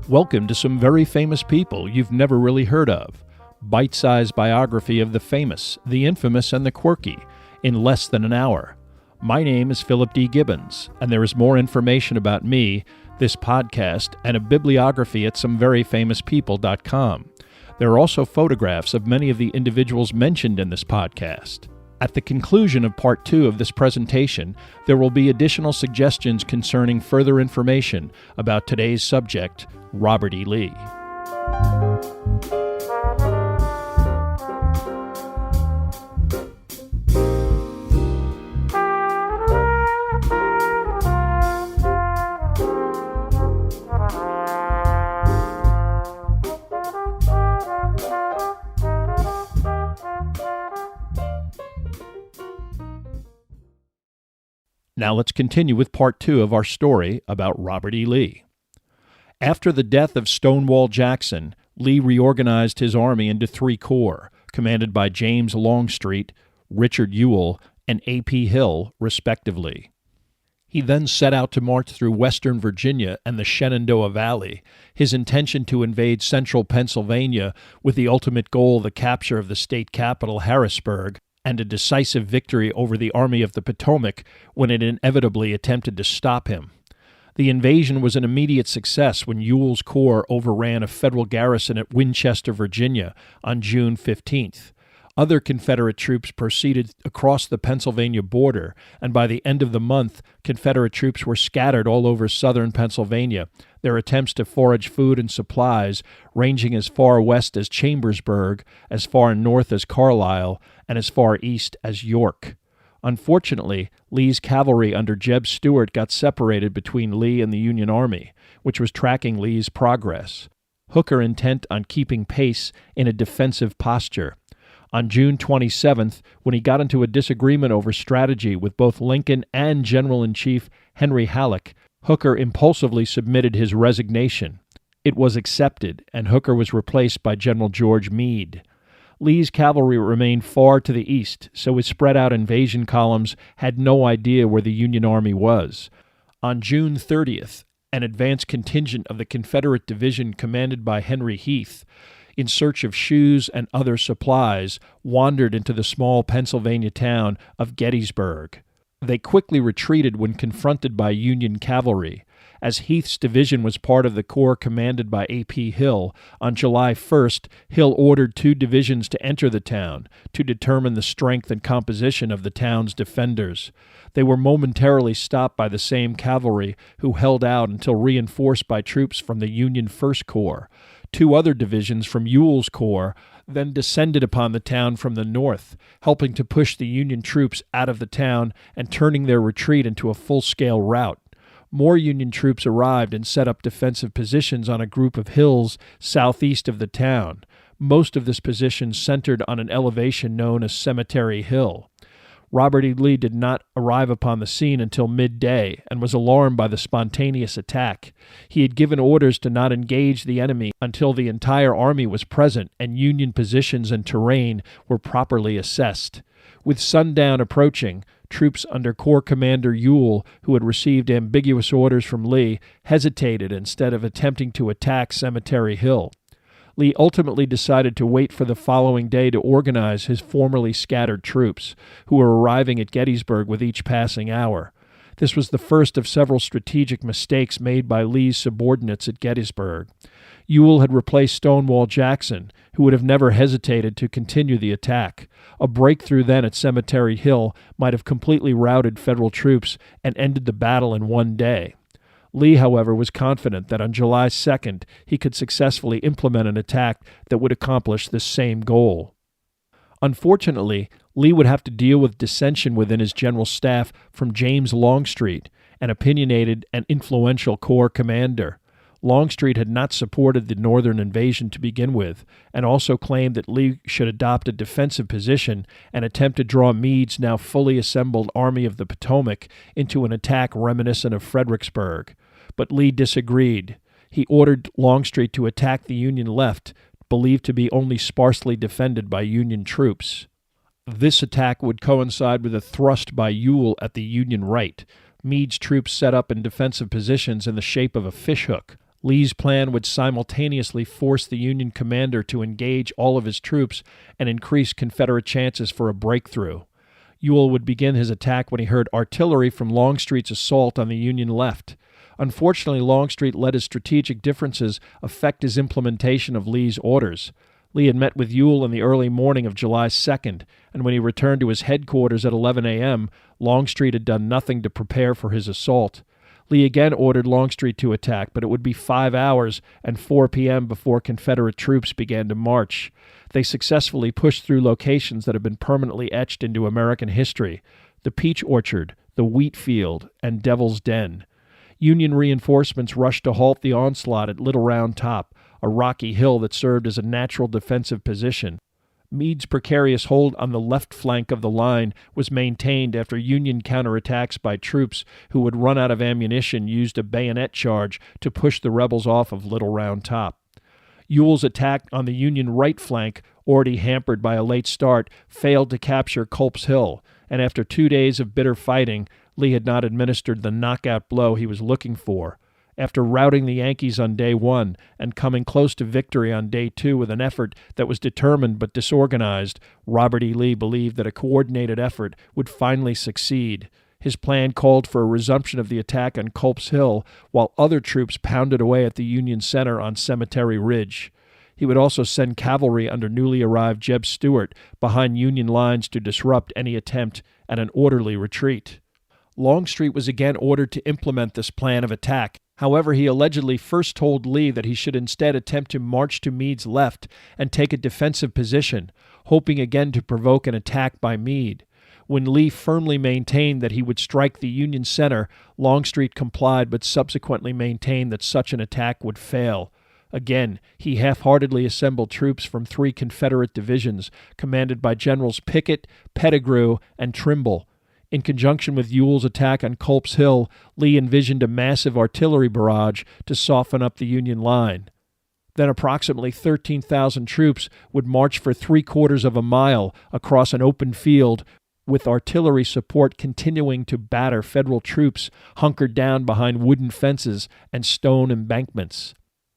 Welcome to some very famous people you've never really heard of. Bite-sized biography of the famous, the infamous, and the quirky in less than an hour. My name is Philip D. Gibbons, and there is more information about me, this podcast, and a bibliography at someveryfamouspeople.com. There are also photographs of many of the individuals mentioned in this podcast. At the conclusion of Part 2 of this presentation, there will be additional suggestions concerning further information about today's subject, Robert E. Lee. Now let's continue with Part 2 of our story about Robert E. Lee. After the death of Stonewall Jackson, Lee reorganized his army into three corps, commanded by James Longstreet, Richard Ewell, and A.P. Hill, respectively. He then set out to march through western Virginia and the Shenandoah Valley, his intention to invade central Pennsylvania with the ultimate goal the capture of the state capital, Harrisburg, and a decisive victory over the Army of the Potomac when it inevitably attempted to stop him. The invasion was an immediate success when Ewell's corps overran a Federal garrison at Winchester, Virginia, on June 15th. Other Confederate troops proceeded across the Pennsylvania border, and by the end of the month, Confederate troops were scattered all over southern Pennsylvania, their attempts to forage food and supplies ranging as far west as Chambersburg, as far north as Carlisle, and as far east as York. Unfortunately, Lee's cavalry under Jeb Stuart got separated between Lee and the Union Army, which was tracking Lee's progress. Hooker intent on keeping pace in a defensive posture. On June 27th, when he got into a disagreement over strategy with both Lincoln and General-in-Chief Henry Halleck, Hooker impulsively submitted his resignation. It was accepted, and Hooker was replaced by General George Meade. Lee's cavalry remained far to the east, so his spread-out invasion columns had no idea where the Union Army was. On June 30th, an advance contingent of the Confederate division commanded by Henry Heath, in search of shoes and other supplies, wandered into the small Pennsylvania town of Gettysburg. They quickly retreated when confronted by Union cavalry. As Heath's division was part of the corps commanded by A.P. Hill, on July 1st, Hill ordered two divisions to enter the town to determine the strength and composition of the town's defenders. They were momentarily stopped by the same cavalry, who held out until reinforced by troops from the Union First Corps. Two other divisions from Ewell's corps then descended upon the town from the north, helping to push the Union troops out of the town and turning their retreat into a full-scale rout. More Union troops arrived and set up defensive positions on a group of hills southeast of the town. Most of this position centered on an elevation known as Cemetery Hill. Robert E. Lee did not arrive upon the scene until midday and was alarmed by the spontaneous attack. He had given orders to not engage the enemy until the entire army was present and Union positions and terrain were properly assessed. With sundown approaching, troops under Corps Commander Ewell, who had received ambiguous orders from Lee, hesitated instead of attempting to attack Cemetery Hill. Lee ultimately decided to wait for the following day to organize his formerly scattered troops, who were arriving at Gettysburg with each passing hour. This was the first of several strategic mistakes made by Lee's subordinates at Gettysburg. Ewell had replaced Stonewall Jackson, who would have never hesitated to continue the attack. A breakthrough then at Cemetery Hill might have completely routed Federal troops and ended the battle in one day. Lee, however, was confident that on July 2nd he could successfully implement an attack that would accomplish this same goal. Unfortunately, Lee would have to deal with dissension within his general staff from James Longstreet, an opinionated and influential corps commander. Longstreet had not supported the northern invasion to begin with, and also claimed that Lee should adopt a defensive position and attempt to draw Meade's now fully assembled Army of the Potomac into an attack reminiscent of Fredericksburg. But Lee disagreed. He ordered Longstreet to attack the Union left, believed to be only sparsely defended by Union troops. This attack would coincide with a thrust by Ewell at the Union right. Meade's troops set up in defensive positions in the shape of a fishhook. Lee's plan would simultaneously force the Union commander to engage all of his troops and increase Confederate chances for a breakthrough. Ewell would begin his attack when he heard artillery from Longstreet's assault on the Union left. Unfortunately, Longstreet let his strategic differences affect his implementation of Lee's orders. Lee had met with Ewell in the early morning of July 2nd, and when he returned to his headquarters at 11 a.m., Longstreet had done nothing to prepare for his assault. Lee again ordered Longstreet to attack, but it would be 5 hours and 4 p.m. before Confederate troops began to march. They successfully pushed through locations that have been permanently etched into American history: the Peach Orchard, the Wheat Field, and Devil's Den. Union reinforcements rushed to halt the onslaught at Little Round Top, a rocky hill that served as a natural defensive position. Meade's precarious hold on the left flank of the line was maintained after Union counterattacks by troops who would run out of ammunition used a bayonet charge to push the rebels off of Little Round Top. Ewell's attack on the Union right flank, already hampered by a late start, failed to capture Culp's Hill, and after 2 days of bitter fighting, Lee had not administered the knockout blow he was looking for. After routing the Yankees on day 1 and coming close to victory on day 2 with an effort that was determined but disorganized, Robert E. Lee believed that a coordinated effort would finally succeed. His plan called for a resumption of the attack on Culp's Hill, while other troops pounded away at the Union center on Cemetery Ridge. He would also send cavalry under newly arrived Jeb Stuart behind Union lines to disrupt any attempt at an orderly retreat. Longstreet was again ordered to implement this plan of attack. However, he allegedly first told Lee that he should instead attempt to march to Meade's left and take a defensive position, hoping again to provoke an attack by Meade. When Lee firmly maintained that he would strike the Union center, Longstreet complied but subsequently maintained that such an attack would fail. Again, he half-heartedly assembled troops from 3 Confederate divisions, commanded by Generals Pickett, Pettigrew, and Trimble. In conjunction with Ewell's attack on Culp's Hill, Lee envisioned a massive artillery barrage to soften up the Union line. Then approximately 13,000 troops would march for 3/4 of a mile across an open field, with artillery support continuing to batter Federal troops hunkered down behind wooden fences and stone embankments.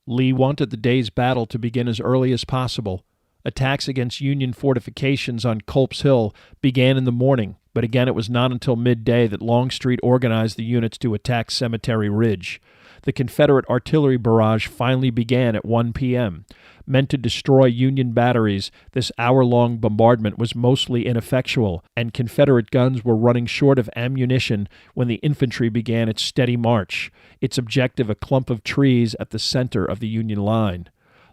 Lee wanted the day's battle to begin as early as possible. Attacks against Union fortifications on Culp's Hill began in the morning, but again it was not until midday that Longstreet organized the units to attack Cemetery Ridge. The Confederate artillery barrage finally began at 1 p.m. Meant to destroy Union batteries, this hour-long bombardment was mostly ineffectual, and Confederate guns were running short of ammunition when the infantry began its steady march, its objective a clump of trees at the center of the Union line.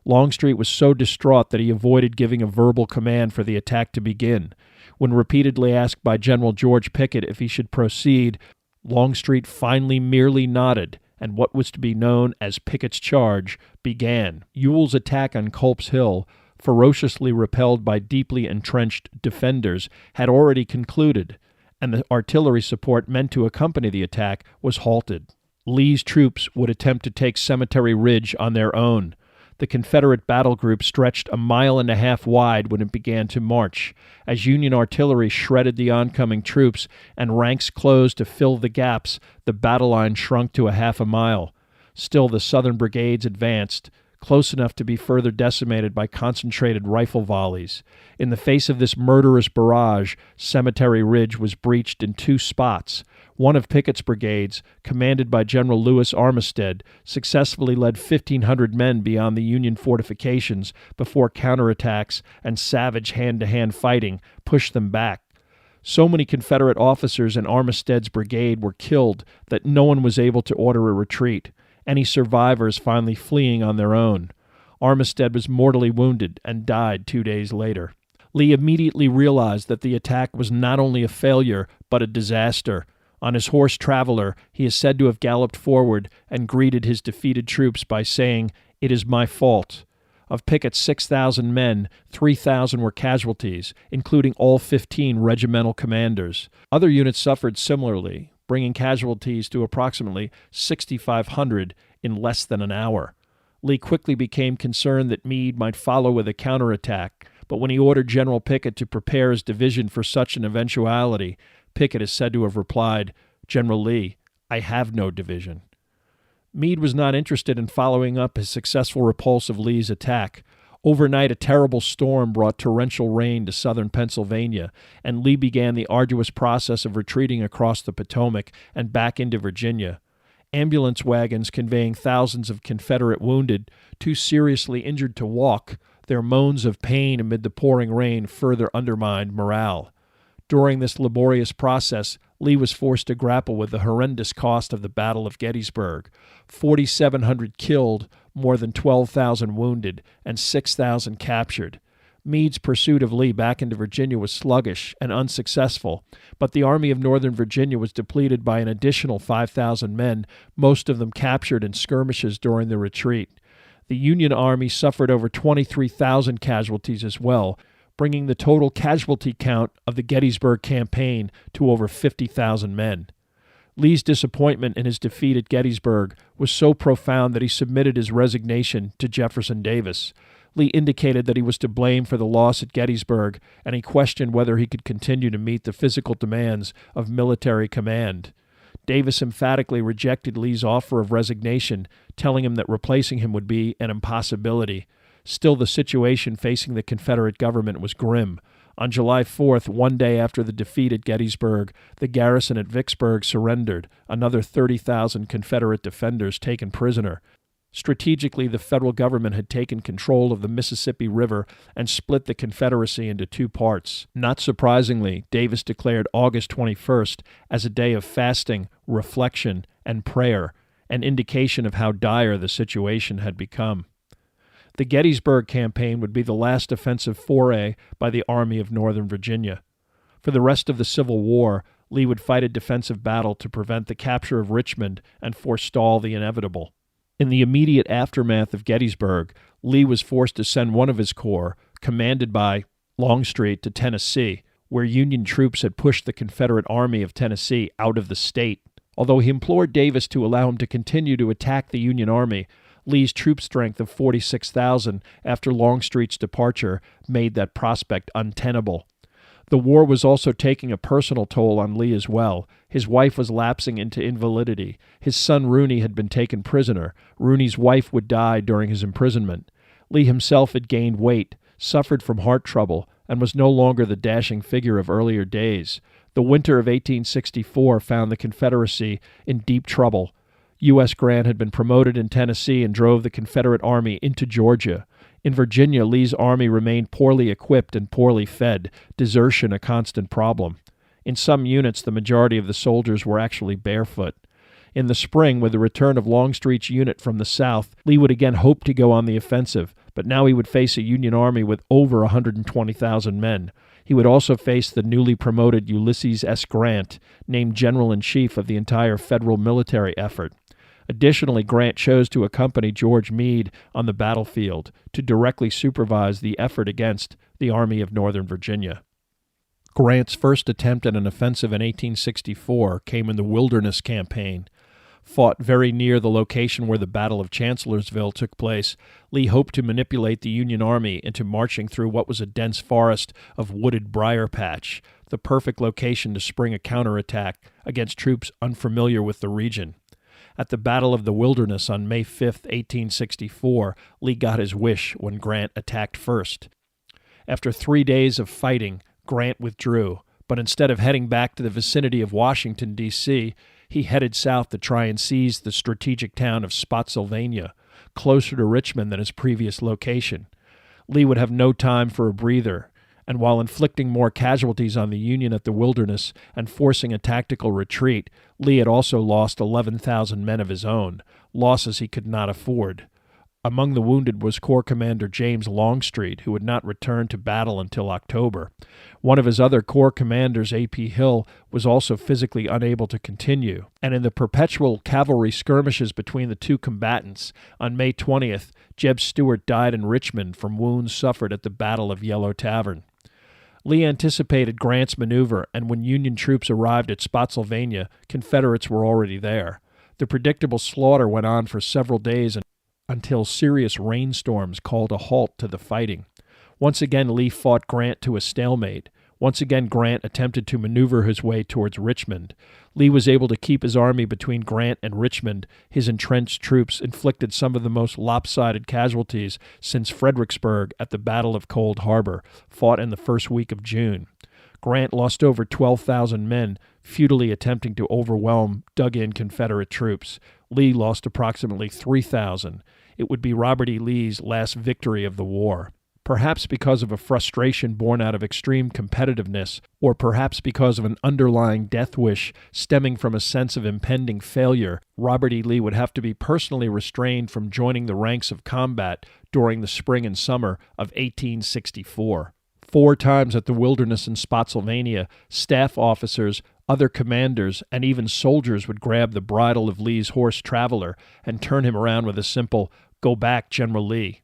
Longstreet was so distraught that he avoided giving a verbal command for the attack to begin. When repeatedly asked by General George Pickett if he should proceed, Longstreet finally merely nodded, and what was to be known as Pickett's charge began. Ewell's attack on Culp's Hill, ferociously repelled by deeply entrenched defenders, had already concluded, and the artillery support meant to accompany the attack was halted. Lee's troops would attempt to take Cemetery Ridge on their own. The Confederate battle group stretched 1.5 miles wide when it began to march. As Union artillery shredded the oncoming troops and ranks closed to fill the gaps, the battle line shrunk to 0.5 mile. Still, the Southern brigades advanced, close enough to be further decimated by concentrated rifle volleys. In the face of this murderous barrage, Cemetery Ridge was breached in 2 spots. One of Pickett's brigades, commanded by General Lewis Armistead, successfully led 1,500 men beyond the Union fortifications before counterattacks and savage hand-to-hand fighting pushed them back. So many Confederate officers in Armistead's brigade were killed that no one was able to order a retreat, any survivors finally fleeing on their own. Armistead was mortally wounded and died 2 days later. Lee immediately realized that the attack was not only a failure, but a disaster. On his horse Traveler, he is said to have galloped forward and greeted his defeated troops by saying, "It is my fault." Of Pickett's 6,000 men, 3,000 were casualties, including all 15 regimental commanders. Other units suffered similarly, bringing casualties to approximately 6,500 in less than an hour. Lee quickly became concerned that Meade might follow with a counterattack, but when he ordered General Pickett to prepare his division for such an eventuality, Pickett is said to have replied, "General Lee, I have no division." Meade was not interested in following up his successful repulse of Lee's attack. Overnight, a terrible storm brought torrential rain to southern Pennsylvania, and Lee began the arduous process of retreating across the Potomac and back into Virginia. Ambulance wagons conveying thousands of Confederate wounded, too seriously injured to walk, their moans of pain amid the pouring rain further undermined morale. During this laborious process, Lee was forced to grapple with the horrendous cost of the Battle of Gettysburg: 4,700 killed, more than 12,000 wounded, and 6,000 captured. Meade's pursuit of Lee back into Virginia was sluggish and unsuccessful, but the Army of Northern Virginia was depleted by an additional 5,000 men, most of them captured in skirmishes during the retreat. The Union Army suffered over 23,000 casualties as well, bringing the total casualty count of the Gettysburg campaign to over 50,000 men. Lee's disappointment in his defeat at Gettysburg was so profound that he submitted his resignation to Jefferson Davis. Lee indicated that he was to blame for the loss at Gettysburg, and he questioned whether he could continue to meet the physical demands of military command. Davis emphatically rejected Lee's offer of resignation, telling him that replacing him would be an impossibility. Still, the situation facing the Confederate government was grim. On July 4th, one day after the defeat at Gettysburg, the garrison at Vicksburg surrendered, another 30,000 Confederate defenders taken prisoner. Strategically, the federal government had taken control of the Mississippi River and split the Confederacy into two parts. Not surprisingly, Davis declared August 21st as a day of fasting, reflection, and prayer, an indication of how dire the situation had become. The Gettysburg campaign would be the last offensive foray by the Army of Northern Virginia. For the rest of the Civil War, Lee would fight a defensive battle to prevent the capture of Richmond and forestall the inevitable. In the immediate aftermath of Gettysburg, Lee was forced to send one of his corps, commanded by Longstreet, to Tennessee, where Union troops had pushed the Confederate Army of Tennessee out of the state. Although he implored Davis to allow him to continue to attack the Union Army, Lee's troop strength of 46,000 after Longstreet's departure made that prospect untenable. The war was also taking a personal toll on Lee as well. His wife was lapsing into invalidity. His son Rooney had been taken prisoner. Rooney's wife would die during his imprisonment. Lee himself had gained weight, suffered from heart trouble, and was no longer the dashing figure of earlier days. The winter of 1864 found the Confederacy in deep trouble. U.S. Grant had been promoted in Tennessee and drove the Confederate Army into Georgia. In Virginia, Lee's army remained poorly equipped and poorly fed, desertion a constant problem. In some units, the majority of the soldiers were actually barefoot. In the spring, with the return of Longstreet's unit from the south, Lee would again hope to go on the offensive, but now he would face a Union army with over 120,000 men. He would also face the newly promoted Ulysses S. Grant, named General-in-Chief of the entire federal military effort. Additionally, Grant chose to accompany George Meade on the battlefield to directly supervise the effort against the Army of Northern Virginia. Grant's first attempt at an offensive in 1864 came in the Wilderness Campaign. Fought very near the location where the Battle of Chancellorsville took place, Lee hoped to manipulate the Union Army into marching through what was a dense forest of wooded briar patch, the perfect location to spring a counterattack against troops unfamiliar with the region. At the Battle of the Wilderness on May 5, 1864, Lee got his wish when Grant attacked first. After 3 days of fighting, Grant withdrew, but instead of heading back to the vicinity of Washington, D.C., he headed south to try and seize the strategic town of Spotsylvania, closer to Richmond than his previous location. Lee would have no time for a breather, and while inflicting more casualties on the Union at the Wilderness and forcing a tactical retreat, Lee had also lost 11,000 men of his own, losses he could not afford. Among the wounded was Corps Commander James Longstreet, who would not return to battle until October. One of his other Corps commanders, A.P. Hill, was also physically unable to continue, and in the perpetual cavalry skirmishes between the two combatants, on May 20th, Jeb Stuart died in Richmond from wounds suffered at the Battle of Yellow Tavern. Lee anticipated Grant's maneuver, and when Union troops arrived at Spotsylvania, Confederates were already there. The predictable slaughter went on for several days until serious rainstorms called a halt to the fighting. Once again, Lee fought Grant to a stalemate. Once again, Grant attempted to maneuver his way towards Richmond. Lee was able to keep his army between Grant and Richmond. His entrenched troops inflicted some of the most lopsided casualties since Fredericksburg at the Battle of Cold Harbor, fought in the first week of June. Grant lost over 12,000 men, futilely attempting to overwhelm dug-in Confederate troops. Lee lost approximately 3,000. It would be Robert E. Lee's last victory of the war. Perhaps because of a frustration born out of extreme competitiveness, or perhaps because of an underlying death wish stemming from a sense of impending failure, Robert E. Lee would have to be personally restrained from joining the ranks of combat during the spring and summer of 1864. 4 times at the Wilderness in Spotsylvania, staff officers, other commanders, and even soldiers would grab the bridle of Lee's horse Traveler and turn him around with a simple, "Go back, General Lee."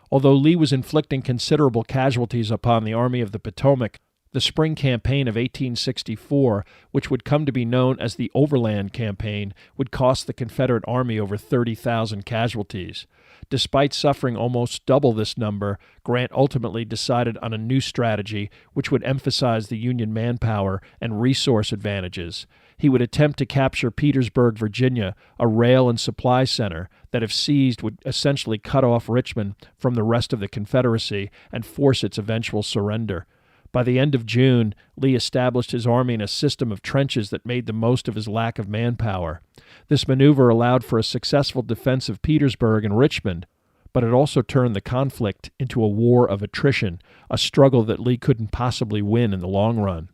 Although Lee was inflicting considerable casualties upon the Army of the Potomac, the spring campaign of 1864, which would come to be known as the Overland Campaign, would cost the Confederate Army over 30,000 casualties. Despite suffering almost double this number, Grant ultimately decided on a new strategy which would emphasize the Union manpower and resource advantages. He would attempt to capture Petersburg, Virginia, a rail and supply center that, if seized, would essentially cut off Richmond from the rest of the Confederacy and force its eventual surrender. By the end of June, Lee established his army in a system of trenches that made the most of his lack of manpower. This maneuver allowed for a successful defense of Petersburg and Richmond, but it also turned the conflict into a war of attrition, a struggle that Lee couldn't possibly win in the long run.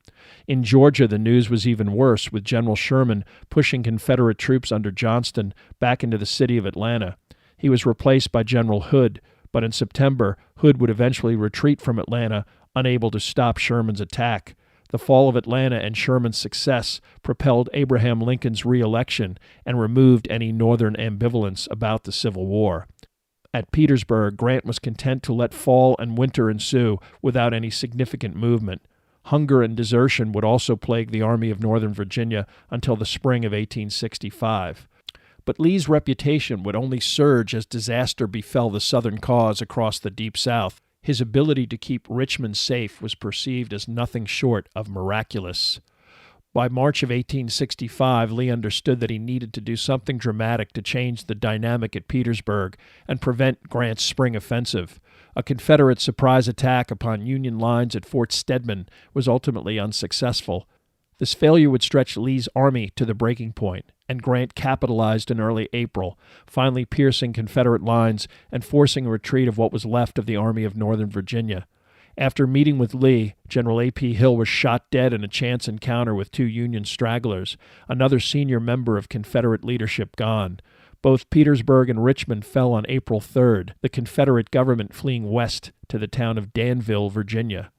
In Georgia, the news was even worse, with General Sherman pushing Confederate troops under Johnston back into the city of Atlanta. He was replaced by General Hood, but in September, Hood would eventually retreat from Atlanta, unable to stop Sherman's attack. The fall of Atlanta and Sherman's success propelled Abraham Lincoln's re-election and removed any Northern ambivalence about the Civil War. At Petersburg, Grant was content to let fall and winter ensue without any significant movement. Hunger and desertion would also plague the Army of Northern Virginia until the spring of 1865. But Lee's reputation would only surge as disaster befell the Southern cause across the Deep South. His ability to keep Richmond safe was perceived as nothing short of miraculous. By March of 1865, Lee understood that he needed to do something dramatic to change the dynamic at Petersburg and prevent Grant's spring offensive. A Confederate surprise attack upon Union lines at Fort Stedman was ultimately unsuccessful. This failure would stretch Lee's army to the breaking point, and Grant capitalized in early April, finally piercing Confederate lines and forcing a retreat of what was left of the Army of Northern Virginia. After meeting with Lee, General A.P. Hill was shot dead in a chance encounter with 2 Union stragglers, another senior member of Confederate leadership gone. Both Petersburg and Richmond fell on April 3rd, the Confederate government fleeing west to the town of Danville, Virginia.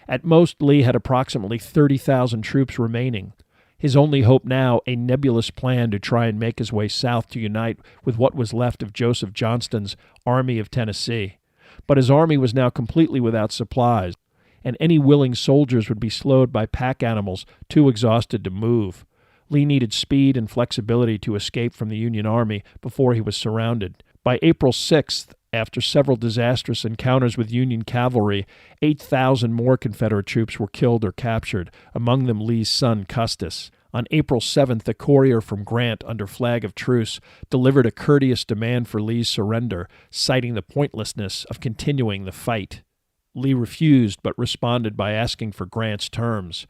At most, Lee had approximately 30,000 troops remaining. His only hope now, a nebulous plan to try and make his way south to unite with what was left of Joseph Johnston's Army of Tennessee. But his army was now completely without supplies, and any willing soldiers would be slowed by pack animals too exhausted to move. Lee needed speed and flexibility to escape from the Union Army before he was surrounded. By April 6th, after several disastrous encounters with Union cavalry, 8,000 more Confederate troops were killed or captured, among them Lee's son Custis. On April 7th, a courier from Grant under flag of truce delivered a courteous demand for Lee's surrender, citing the pointlessness of continuing the fight. Lee refused, but responded by asking for Grant's terms.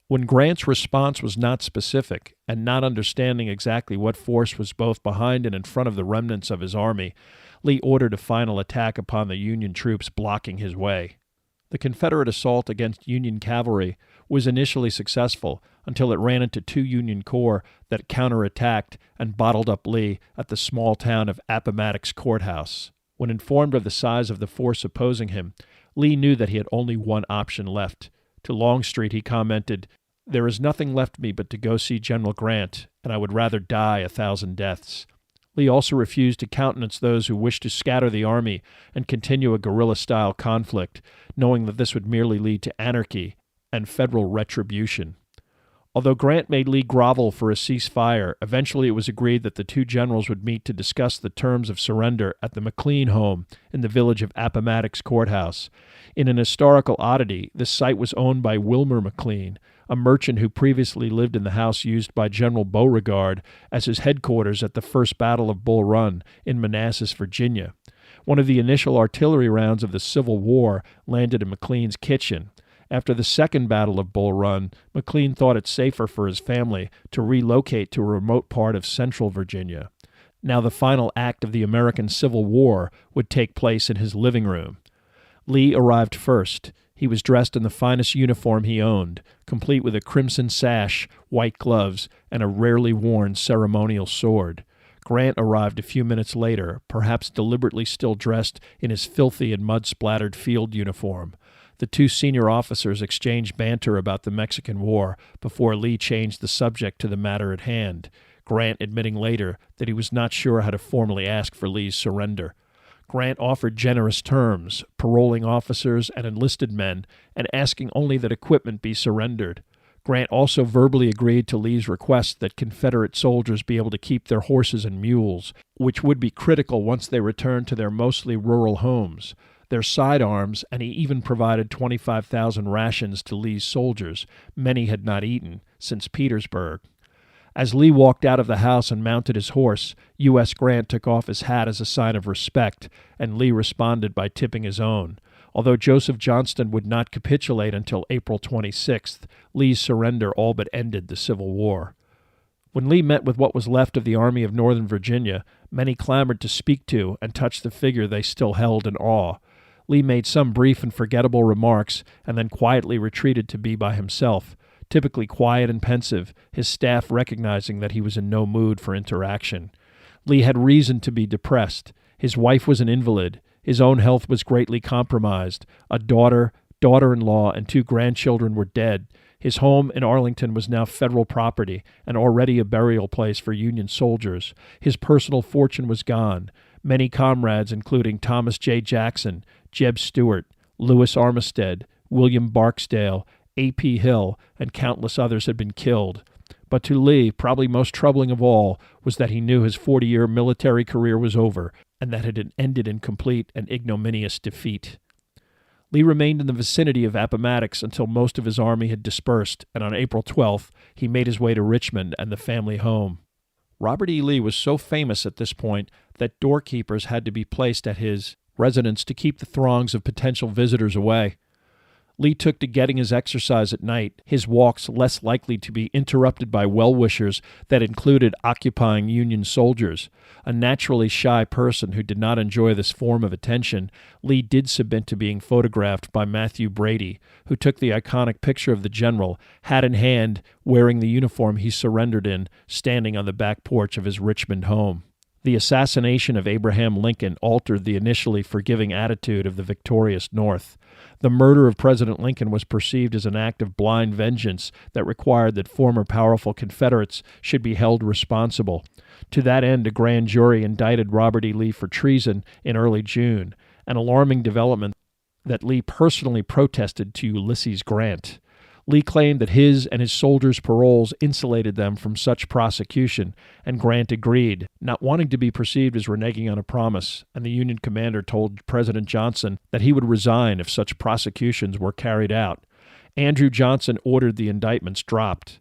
When Grant's response was not specific, and not understanding exactly what force was both behind and in front of the remnants of his army, Lee ordered a final attack upon the Union troops blocking his way. The Confederate assault against Union cavalry was initially successful until it ran into 2 Union corps that counterattacked and bottled up Lee at the small town of Appomattox Courthouse. When informed of the size of the force opposing him, Lee knew that he had only one option left. To Longstreet he commented, "There is nothing left me but to go see General Grant, and I would rather die 1,000 deaths." Lee also refused to countenance those who wished to scatter the army and continue a guerrilla-style conflict, knowing that this would merely lead to anarchy and federal retribution. Although Grant made Lee grovel for a ceasefire, eventually it was agreed that the two generals would meet to discuss the terms of surrender at the McLean home in the village of Appomattox Courthouse. In an historical oddity, this site was owned by Wilmer McLean, a merchant who previously lived in the house used by General Beauregard as his headquarters at the First Battle of Bull Run in Manassas, Virginia. One of the initial artillery rounds of the Civil War landed in McLean's kitchen. After the Second Battle of Bull Run, McLean thought it safer for his family to relocate to a remote part of central Virginia. Now the final act of the American Civil War would take place in his living room. Lee arrived first. He was dressed in the finest uniform he owned, complete with a crimson sash, white gloves, and a rarely worn ceremonial sword. Grant arrived a few minutes later, perhaps deliberately still dressed in his filthy and mud-splattered field uniform. The two senior officers exchanged banter about the Mexican War before Lee changed the subject to the matter at hand, Grant admitting later that he was not sure how to formally ask for Lee's surrender. Grant offered generous terms, paroling officers and enlisted men, and asking only that equipment be surrendered. Grant also verbally agreed to Lee's request that Confederate soldiers be able to keep their horses and mules, which would be critical once they returned to their mostly rural homes, their sidearms, and he even provided 25,000 rations to Lee's soldiers. Many had not eaten since Petersburg. As Lee walked out of the house and mounted his horse, U.S. Grant took off his hat as a sign of respect, and Lee responded by tipping his own. Although Joseph Johnston would not capitulate until April 26th, Lee's surrender all but ended the Civil War. When Lee met with what was left of the Army of Northern Virginia, many clamored to speak to and touch the figure they still held in awe. Lee made some brief and forgettable remarks and then quietly retreated to be by himself, typically quiet and pensive, his staff recognizing that he was in no mood for interaction. Lee had reason to be depressed. His wife was an invalid. His own health was greatly compromised. A daughter, daughter-in-law, and 2 grandchildren were dead. His home in Arlington was now federal property and already a burial place for Union soldiers. His personal fortune was gone. Many comrades, including Thomas J. Jackson, Jeb Stuart, Louis Armistead, William Barksdale, A.P. Hill, and countless others had been killed. But to Lee, probably most troubling of all, was that he knew his 40-year military career was over, and that it had ended in complete and ignominious defeat. Lee remained in the vicinity of Appomattox until most of his army had dispersed, and on April 12th, he made his way to Richmond and the family home. Robert E. Lee was so famous at this point that doorkeepers had to be placed at his residence to keep the throngs of potential visitors away. Lee took to getting his exercise at night, his walks less likely to be interrupted by well-wishers that included occupying Union soldiers. A naturally shy person who did not enjoy this form of attention, Lee did submit to being photographed by Matthew Brady, who took the iconic picture of the general, hat in hand, wearing the uniform he surrendered in, standing on the back porch of his Richmond home. The assassination of Abraham Lincoln altered the initially forgiving attitude of the victorious North. The murder of President Lincoln was perceived as an act of blind vengeance that required that former powerful Confederates should be held responsible. To that end, a grand jury indicted Robert E. Lee for treason in early June, an alarming development that Lee personally protested to Ulysses Grant. Lee claimed that his and his soldiers' paroles insulated them from such prosecution, and Grant agreed, not wanting to be perceived as reneging on a promise, and the Union commander told President Johnson that he would resign if such prosecutions were carried out. Andrew Johnson ordered the indictments dropped.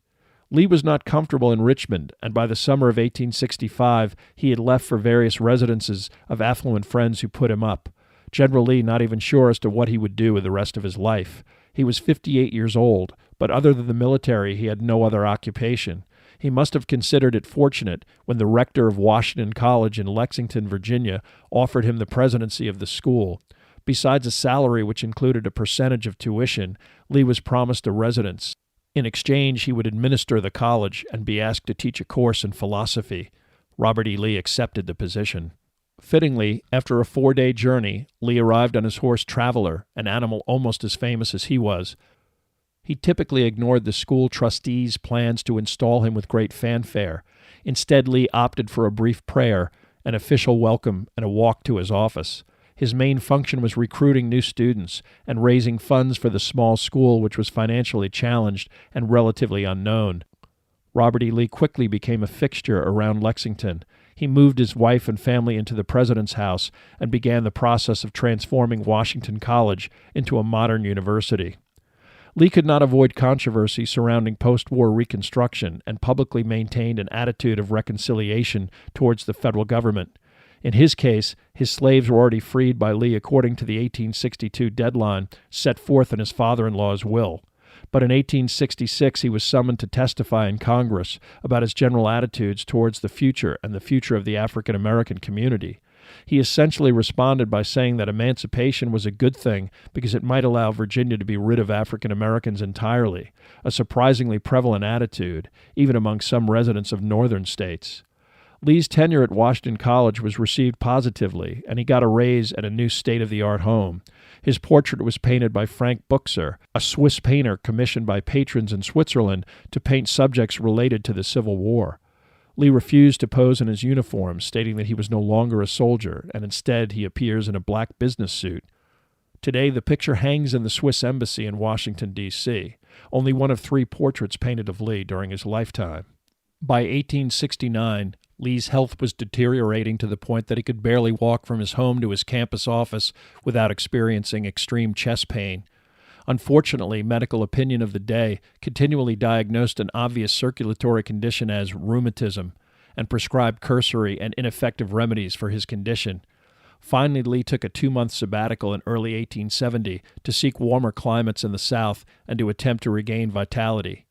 Lee was not comfortable in Richmond, and by the summer of 1865 he had left for various residences of affluent friends who put him up. General Lee not even sure as to what he would do with the rest of his life. He was 58 years old, but other than the military, he had no other occupation. He must have considered it fortunate when the rector of Washington College in Lexington, Virginia, offered him the presidency of the school. Besides a salary which included a percentage of tuition, Lee was promised a residence. In exchange, he would administer the college and be asked to teach a course in philosophy. Robert E. Lee accepted the position. Fittingly, after a 4-day journey, Lee arrived on his horse Traveler, an animal almost as famous as he was. He typically ignored the school trustees' plans to install him with great fanfare. Instead, Lee opted for a brief prayer, an official welcome, and a walk to his office. His main function was recruiting new students and raising funds for the small school, which was financially challenged and relatively unknown. Robert E. Lee quickly became a fixture around Lexington. He moved his wife and family into the president's house and began the process of transforming Washington College into a modern university. Lee could not avoid controversy surrounding post-war Reconstruction and publicly maintained an attitude of reconciliation towards the federal government. In his case, his slaves were already freed by Lee according to the 1862 deadline set forth in his father-in-law's will. But in 1866 he was summoned to testify in Congress about his general attitudes towards the future and the future of the African American community. He essentially responded by saying that emancipation was a good thing because it might allow Virginia to be rid of African Americans entirely, a surprisingly prevalent attitude, even among some residents of northern states. Lee's tenure at Washington College was received positively, and he got a raise at a new state-of-the-art home. His portrait was painted by Frank Buchser, a Swiss painter commissioned by patrons in Switzerland to paint subjects related to the Civil War. Lee refused to pose in his uniform, stating that he was no longer a soldier, and instead he appears in a black business suit. Today, the picture hangs in the Swiss Embassy in Washington, D.C., only one of 3 portraits painted of Lee during his lifetime. By 1869, Lee's health was deteriorating to the point that he could barely walk from his home to his campus office without experiencing extreme chest pain. Unfortunately, medical opinion of the day continually diagnosed an obvious circulatory condition as rheumatism and prescribed cursory and ineffective remedies for his condition. Finally, Lee took a 2-month sabbatical in early 1870 to seek warmer climates in the South and to attempt to regain vitality.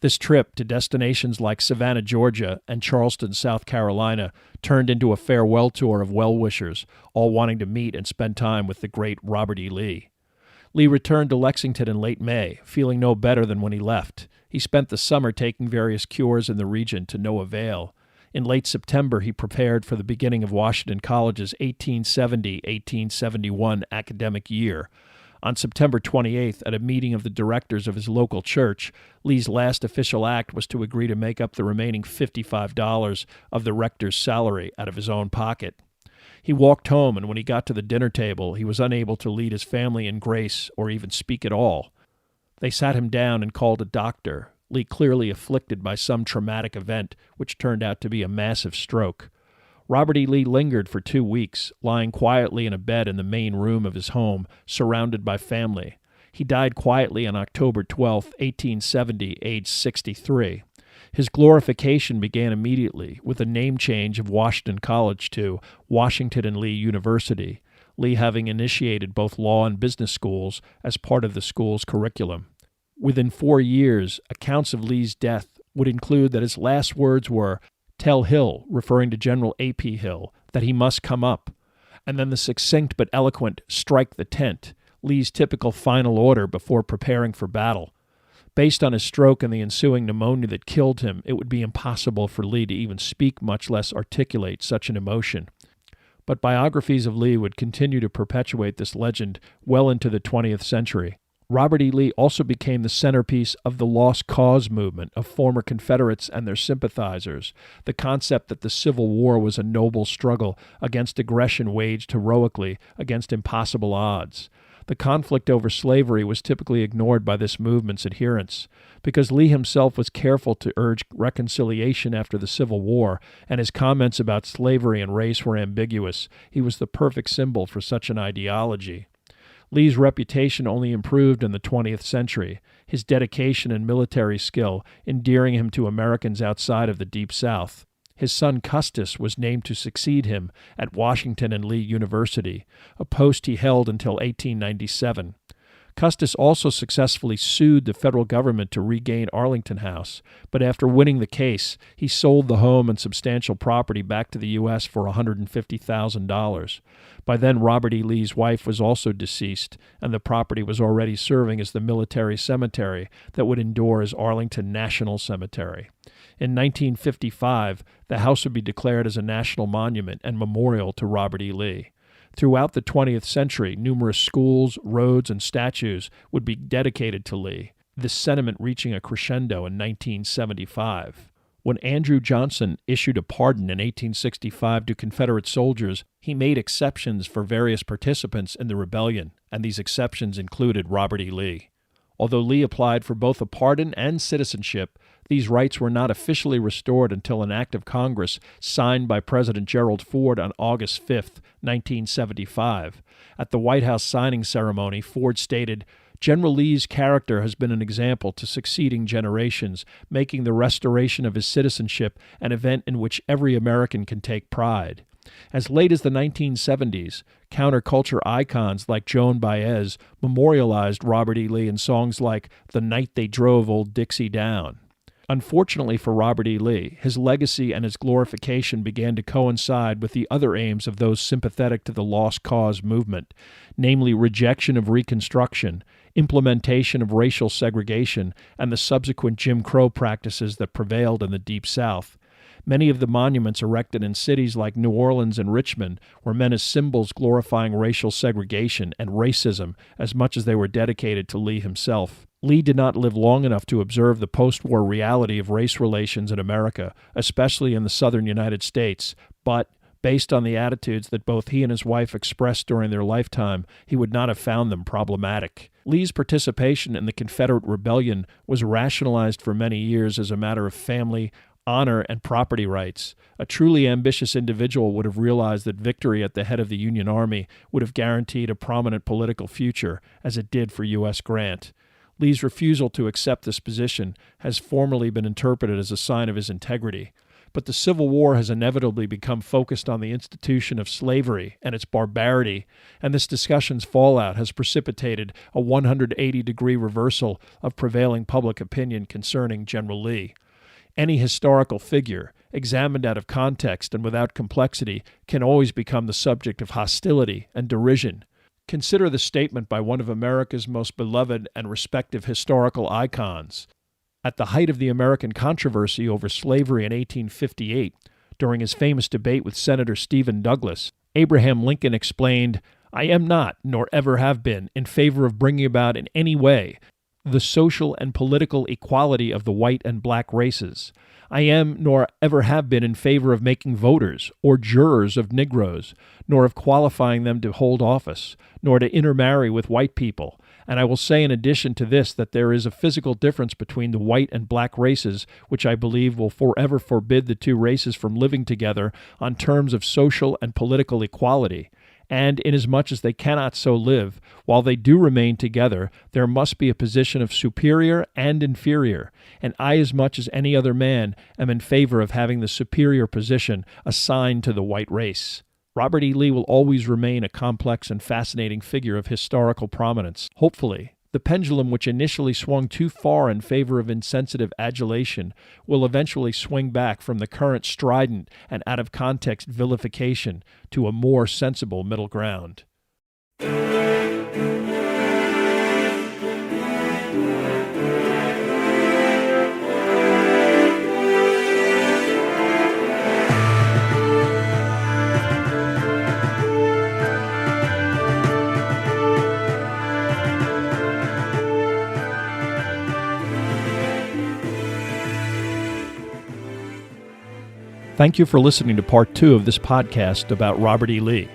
This trip to destinations like Savannah, Georgia, and Charleston, South Carolina, turned into a farewell tour of well-wishers, all wanting to meet and spend time with the great Robert E. Lee. Lee returned to Lexington in late May, feeling no better than when he left. He spent the summer taking various cures in the region to no avail. In late September, he prepared for the beginning of Washington College's 1870-1871 academic year. On September 28th, at a meeting of the directors of his local church, Lee's last official act was to agree to make up the remaining $55 of the rector's salary out of his own pocket. He walked home, and when he got to the dinner table, he was unable to lead his family in grace or even speak at all. They sat him down and called a doctor, Lee clearly afflicted by some traumatic event, which turned out to be a massive stroke. Robert E. Lee lingered for 2 weeks, lying quietly in a bed in the main room of his home, surrounded by family. He died quietly on October 12, 1870, aged 63. His glorification began immediately with a name change of Washington College to Washington and Lee University, Lee having initiated both law and business schools as part of the school's curriculum. Within 4 years, accounts of Lee's death would include that his last words were, "Tell Hill," referring to General A.P. Hill, that he must come up, and then the succinct but eloquent "strike the tent," Lee's typical final order before preparing for battle. Based on his stroke and the ensuing pneumonia that killed him, it would be impossible for Lee to even speak, much less articulate such an emotion. But biographies of Lee would continue to perpetuate this legend well into the 20th century. Robert E. Lee also became the centerpiece of the Lost Cause movement of former Confederates and their sympathizers, the concept that the Civil War was a noble struggle against aggression waged heroically against impossible odds. The conflict over slavery was typically ignored by this movement's adherents. Because Lee himself was careful to urge reconciliation after the Civil War, and his comments about slavery and race were ambiguous, he was the perfect symbol for such an ideology. Lee's reputation only improved in the 20th century, his dedication and military skill endearing him to Americans outside of the Deep South. His son Custis was named to succeed him at Washington and Lee University, a post he held until 1897. Custis also successfully sued the federal government to regain Arlington House, but after winning the case, he sold the home and substantial property back to the U.S. for $150,000. By then, Robert E. Lee's wife was also deceased, and the property was already serving as the military cemetery that would endure as Arlington National Cemetery. In 1955, the house would be declared as a national monument and memorial to Robert E. Lee. Throughout the 20th century, numerous schools, roads, and statues would be dedicated to Lee, this sentiment reaching a crescendo in 1975. When Andrew Johnson issued a pardon in 1865 to Confederate soldiers, he made exceptions for various participants in the rebellion, and these exceptions included Robert E. Lee. Although Lee applied for both a pardon and citizenship, these rights were not officially restored until an act of Congress signed by President Gerald Ford on August 5, 1975. At the White House signing ceremony, Ford stated, "General Lee's character has been an example to succeeding generations, making the restoration of his citizenship an event in which every American can take pride." As late as the 1970s, counterculture icons like Joan Baez memorialized Robert E. Lee in songs like "The Night They Drove Old Dixie Down." Unfortunately for Robert E. Lee, his legacy and his glorification began to coincide with the other aims of those sympathetic to the Lost Cause movement, namely rejection of Reconstruction, implementation of racial segregation, and the subsequent Jim Crow practices that prevailed in the Deep South. Many of the monuments erected in cities like New Orleans and Richmond were meant as symbols glorifying racial segregation and racism as much as they were dedicated to Lee himself. Lee did not live long enough to observe the post-war reality of race relations in America, especially in the southern United States, but based on the attitudes that both he and his wife expressed during their lifetime, he would not have found them problematic. Lee's participation in the Confederate Rebellion was rationalized for many years as a matter of family, honor, and property rights. A truly ambitious individual would have realized that victory at the head of the Union Army would have guaranteed a prominent political future, as it did for U.S. Grant. Lee's refusal to accept this position has formerly been interpreted as a sign of his integrity. But the Civil War has inevitably become focused on the institution of slavery and its barbarity, and this discussion's fallout has precipitated a 180-degree reversal of prevailing public opinion concerning General Lee. Any historical figure, examined out of context and without complexity, can always become the subject of hostility and derision. Consider the statement by one of America's most beloved and respected historical icons. At the height of the American controversy over slavery in 1858, during his famous debate with Senator Stephen Douglas, Abraham Lincoln explained, "I am not, nor ever have been, in favor of bringing about in any way the social and political equality of the white and black races. I am, nor ever have been, in favor of making voters or jurors of Negroes, nor of qualifying them to hold office, nor to intermarry with white people. And I will say in addition to this that there is a physical difference between the white and black races, which I believe will forever forbid the two races from living together on terms of social and political equality. And inasmuch as they cannot so live, while they do remain together, there must be a position of superior and inferior, and I, as much as any other man, am in favor of having the superior position assigned to the white race." Robert E. Lee will always remain a complex and fascinating figure of historical prominence. Hopefully, the pendulum which initially swung too far in favor of insensitive adulation will eventually swing back from the current strident and out-of-context vilification to a more sensible middle ground. Thank you for listening to part 2 of this podcast about Robert E. Lee.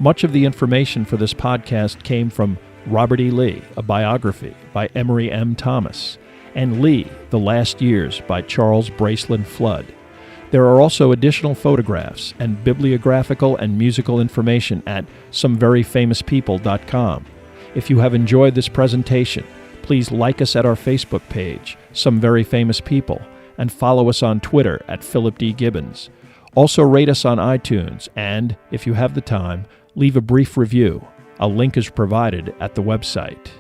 Much of the information for this podcast came from Robert E. Lee, a biography by Emory M. Thomas, and Lee, The Last Years by Charles Braceland Flood. There are also additional photographs and bibliographical and musical information at someveryfamouspeople.com. If you have enjoyed this presentation, please like us at our Facebook page, Some Very Famous People, and follow us on Twitter at Philip D. Gibbons. Also rate us on iTunes and, if you have the time, leave a brief review. A link is provided at the website.